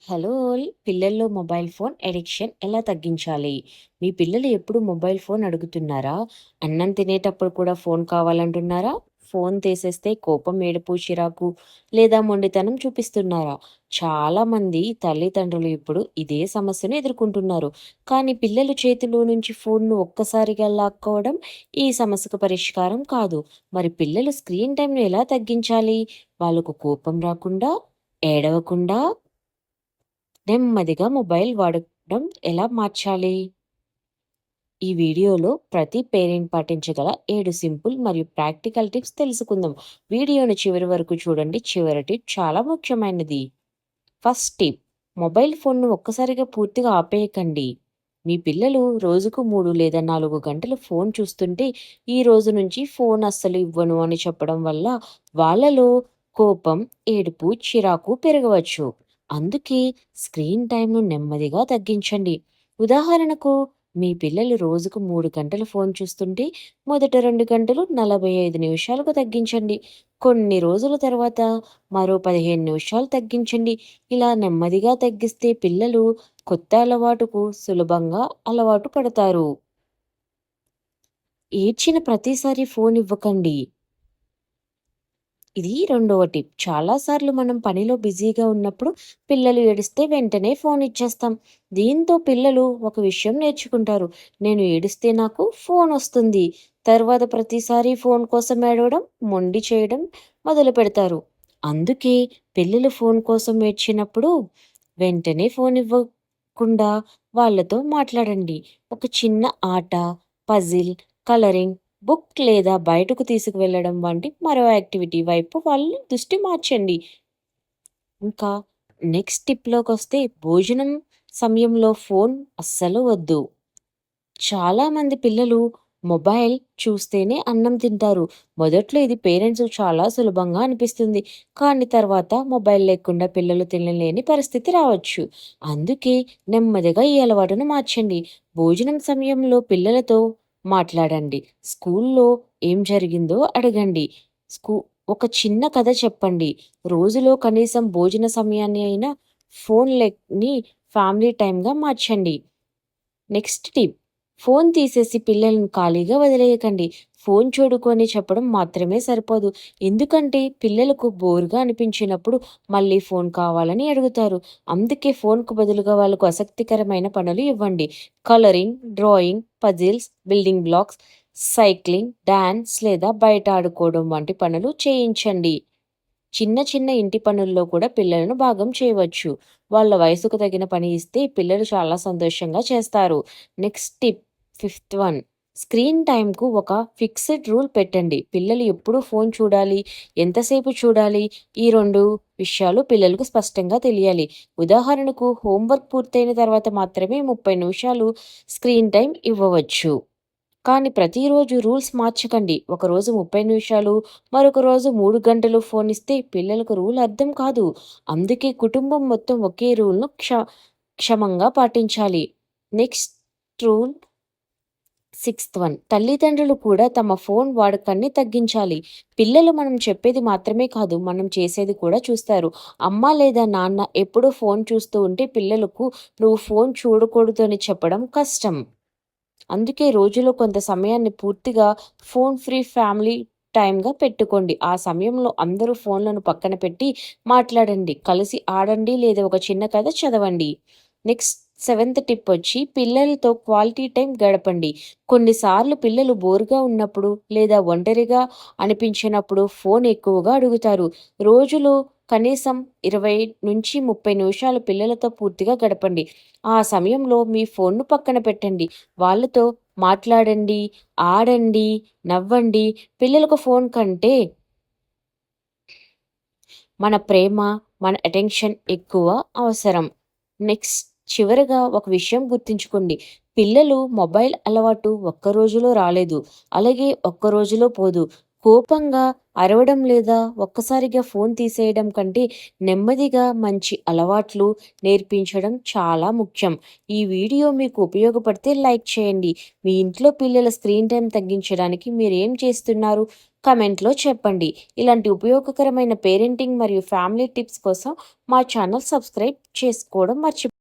Hello all! పిల్లల్లో mobile phone addiction ఎలా తగ్గించాలి? మీ పిల్లలు ఎప్పుడు మొబైల్ ఫోన్ అడుగుతున్నారా? అన్నం తినేటప్పుడు కూడా ఫోన్ కావాలంటున్నారా? ఫోన్ తీసేస్తే కోపం, ఏడుపు, చిరాకు లేదా మొండితనం చూపిస్తున్నారా? చాలామంది తల్లిదండ్రులు ఇప్పుడు ఇదే సమస్యను ఎదుర్కొంటున్నారు. కానీ పిల్లలు చేతిలో నుంచి ఫోన్‌ను ఒక్కసారిగా లాక్కోవడం ఈ సమస్యకు పరిష్కారం కాదు. మరి పిల్లలు స్క్రీన్ టైమ్‌ను ఎలా తగ్గించాలి? వాళ్ళకు కోపం రాకుండా, ఏడవకుండా నెమ్మదిగా మొబైల్ వాడడం ఎలా మార్చాలి? ఈ వీడియోలో ప్రతి పేరెంట్ పాటించగల 7 సింపుల్ మరియు ప్రాక్టికల్ టిప్స్ తెలుసుకుందాం. వీడియోని చివరి వరకు చూడండి. చివరి టిప్ చాలా ముఖ్యమైనది. ఫస్ట్ టిప్, మొబైల్ ఫోన్‌ను ఒక్కసారిగా పూర్తిగా ఆపేయకండి. మీ పిల్లలు రోజుకు 3 లేదా 4 గంటలు ఫోన్ చూస్తుంటే, ఈ రోజు నుంచి ఫోన్ అస్సలు ఇవ్వను అని చెప్పడం వల్ల వాళ్ళలో కోపం, ఏడుపు, చిరాకు పెరగవచ్చు. అందుకే స్క్రీన్ టైమ్‌ను నెమ్మదిగా తగ్గించండి. ఉదాహరణకు, మీ పిల్లలు రోజుకు 3 గంటలు ఫోన్ చూస్తుంటే, మొదట 2 గంటలు 45 నిమిషాలకు తగ్గించండి. కొన్ని రోజుల తర్వాత మరో 15 నిమిషాలు తగ్గించండి. ఇలా నెమ్మదిగా తగ్గిస్తే పిల్లలు కొత్త అలవాటుకు సులభంగా అలవాటు పడతారు. ఏడ్చిన ప్రతిసారి ఫోన్ ఇవ్వకండి. ఇది రెండవ టిప్. చాలా సార్లు మనం పనిలో బిజీగా ఉన్నప్పుడు పిల్లలు ఏడిస్తే వెంటనే ఫోన్ ఇచ్చేస్తాం. దీంతో పిల్లలు ఒక విషయం నేర్చుకుంటారు. నేను ఏడిస్తే నాకు ఫోన్ వస్తుంది. తర్వాత ప్రతిసారి ఫోన్ కోసం ఏడవడం, మొండి చేయడం మొదలు పెడతారు. అందుకే పిల్లలు ఫోన్ కోసం ఏడ్చినప్పుడు వెంటనే ఫోన్ ఇవ్వకుండా వాళ్ళతో మాట్లాడండి. ఒక చిన్న ఆట, పజిల్, కలరింగ్ బుక్ లేదా బయటకు తీసుకువెళ్ళడం వంటి మరో యాక్టివిటీ వైపు వాళ్ళ దృష్టి మార్చండి. ఇంకా నెక్స్ట్ టిప్‌లోకొస్తే, భోజనం సమయంలో ఫోన్ అస్సలు వద్దు. చాలామంది పిల్లలు మొబైల్ చూస్తేనే అన్నం తింటారు. మొదట్లో ఇది పేరెంట్స్‌కి చాలా సులభంగా అనిపిస్తుంది. కానీ తర్వాత మొబైల్ లేకుండా పిల్లలు తినలేని పరిస్థితి రావచ్చు. అందుకే నెమ్మదిగా ఈ అలవాటును మార్చండి. భోజనం సమయంలో పిల్లలతో మాట్లాడండి. స్కూల్లో ఏం జరిగిందో అడగండి. స్కూ ఒక చిన్న కథ చెప్పండి. రోజులో కనీసం భోజన సమయాన్ని అయినా ఫోన్ లేని ఫ్యామిలీ టైమ్‌గా మార్చండి. నెక్స్ట్ టిప్, ఫోన్ తీసేసి పిల్లల్ని ఖాళీగా వదిలేయకండి. ఫోన్ చూడుకొని చెప్పడం మాత్రమే సరిపోదు. ఎందుకంటే పిల్లలకు బోర్‌గా అనిపించినప్పుడు మళ్ళీ ఫోన్ కావాలని అడుగుతారు. అందుకే ఫోన్‌కు బదులుగా వాళ్ళకు ఆసక్తికరమైన పనులు ఇవ్వండి. Colouring, drawing, puzzles, building blocks, cycling, dance లేదా బయట ఆడుకోవడం వంటి పనులు చేయించండి. చిన్న చిన్న ఇంటి పనుల్లో కూడా పిల్లలను భాగం చేయవచ్చు. వాళ్ళ వయసుకు తగిన పని ఇస్తే పిల్లలు చాలా సంతోషంగా చేస్తారు. Next tip, fifth one, screen టైమ్‌కు ఒక ఫిక్స్డ్ రూల్ పెట్టండి. పిల్లలు ఎప్పుడు ఫోన్ చూడాలి, ఎంతసేపు చూడాలి, ఈ 2 విషయాలు పిల్లలకు స్పష్టంగా తెలియాలి. ఉదాహరణకు, హోంవర్క్ పూర్తయిన తర్వాత మాత్రమే 30 నిమిషాలు స్క్రీన్ టైమ్ ఇవ్వవచ్చు. కానీ ప్రతిరోజు రూల్స్ మార్చకండి. ఒకరోజు 30 నిమిషాలు, మరొక రోజు 3 గంటలు ఫోన్ ఇస్తే పిల్లలకు రూల్ అర్థం కాదు. అందుకే కుటుంబం మొత్తం ఒకే రూల్‌ను క్షమంగా పాటించాలి. నెక్స్ట్ రూల్, సిక్స్త్ వన్, తల్లిదండ్రులు కూడా తమ ఫోన్ వాడకాన్ని తగ్గించాలి. పిల్లలు మనం చెప్పేది మాత్రమే కాదు, మనం చేసేది కూడా చూస్తారు. అమ్మ లేదా నాన్న ఎప్పుడూ ఫోన్ చూస్తూ ఉంటే పిల్లలకు నువ్వు ఫోన్ చూడకూడదు అని చెప్పడం కష్టం. అందుకే రోజులో కొంత సమయాన్ని పూర్తిగా ఫోన్ ఫ్రీ ఫ్యామిలీ టైమ్‌గా పెట్టుకోండి. ఆ సమయంలో అందరూ ఫోన్‌లను పక్కన పెట్టి మాట్లాడండి, కలిసి ఆడండి లేదా ఒక చిన్న కథ చదవండి. నెక్స్ట్ సెవెంత్ టిప్ వచ్చి, పిల్లలతో క్వాలిటీ టైం గడపండి. కొన్నిసార్లు పిల్లలు బోర్‌గా ఉన్నప్పుడు లేదా ఒంటరిగా అనిపించినప్పుడు ఫోన్ ఎక్కువగా అడుగుతారు. రోజులో కనీసం 20-30 నిమిషాలు పిల్లలతో పూర్తిగా గడపండి. ఆ సమయంలో మీ ఫోన్‌ను పక్కన పెట్టండి. వాళ్ళతో మాట్లాడండి, ఆడండి, నవ్వండి. పిల్లలకు ఫోన్ కంటే మన ప్రేమ, మన అటెన్షన్ ఎక్కువ అవసరం. నెక్స్ట్ చివరగా ఒక విషయం గుర్తుంచుకోండి. పిల్లలు మొబైల్ అలవాటు ఒక్క రోజులో రాలేదు. అలాగే ఒక్క రోజులో పోదు. కోపంగా అరవడం లేదా ఒక్కసారిగా ఫోన్ తీసేయడం కంటే నెమ్మదిగా మంచి అలవాట్లు నేర్పించడం చాలా ముఖ్యం. ఈ వీడియో మీకు ఉపయోగపడితే లైక్ చేయండి. మీ ఇంట్లో పిల్లల స్క్రీన్ టైం తగ్గించడానికి మీరేం చేస్తున్నారు? కమెంట్లో చెప్పండి. ఇలాంటి ఉపయోగకరమైన పేరెంటింగ్ మరియు ఫ్యామిలీ టిప్స్ కోసం మా ఛానల్ సబ్స్క్రైబ్ చేసుకోవడం మర్చిపోకండి.